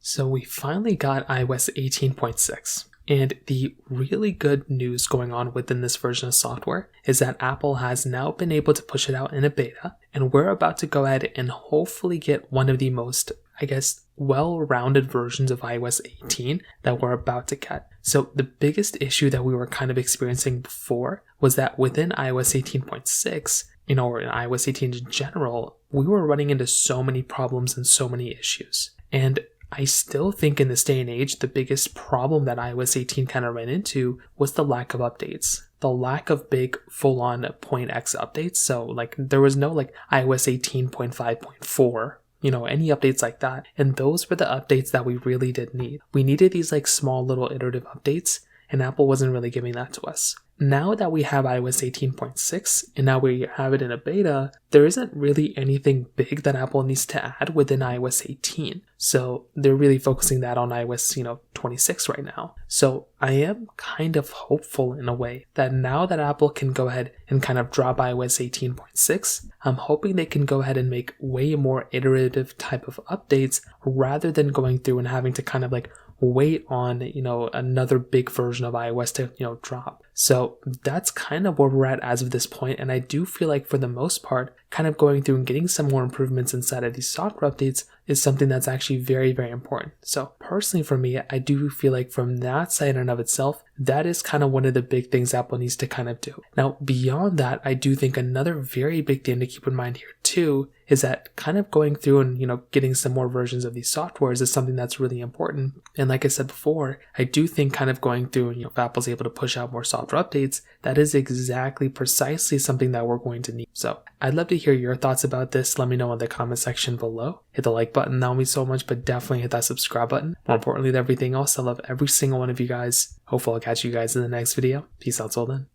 So we finally got iOS 18.6. And the really good news going on within this version of software is that Apple has now been able to push it out in a beta, and we're about to go ahead and hopefully get one of the most, well-rounded versions of iOS 18 that we're about to get. So the biggest issue that we were kind of experiencing before was that within iOS 18.6, or in iOS 18 in general, we were running into so many problems and so many issues. And I still think in this day and age, the biggest problem that iOS 18 kind of ran into was the lack of updates. The lack of big full-on .x updates. So there was no iOS 18.5.4, any updates like that. And those were the updates that we really did need. We needed these small little iterative updates, and Apple wasn't really giving that to us. Now that we have iOS 18.6 and now we have it in a beta, there isn't really anything big that Apple needs to add within iOS 18. So they're really focusing that on iOS, 26 right now. So I am kind of hopeful in a way that now that Apple can go ahead and kind of drop iOS 18.6, I'm hoping they can go ahead and make way more iterative type of updates rather than going through and having to kind of wait on, another big version of iOS to, drop. So that's kind of where we're at as of this point. And I do feel like for the most part, kind of going through and getting some more improvements inside of these software updates is something that's actually very, very important. So personally for me, I do feel like from that side in and of itself, that is kind of one of the big things Apple needs to kind of do. Now, beyond that, I do think another very big thing to keep in mind here too is that kind of going through and, getting some more versions of these softwares is something that's really important. And like I said before, I do think kind of going through and, if Apple's able to push out more software updates, that is exactly precisely something that we're going to need. So I'd love to hear your thoughts about this. Let me know in the comment section below. Hit the like button, that would mean so much, but definitely hit that subscribe button. More importantly than everything else, I love every single one of you guys. Hopefully I'll catch you guys in the next video. Peace out till then.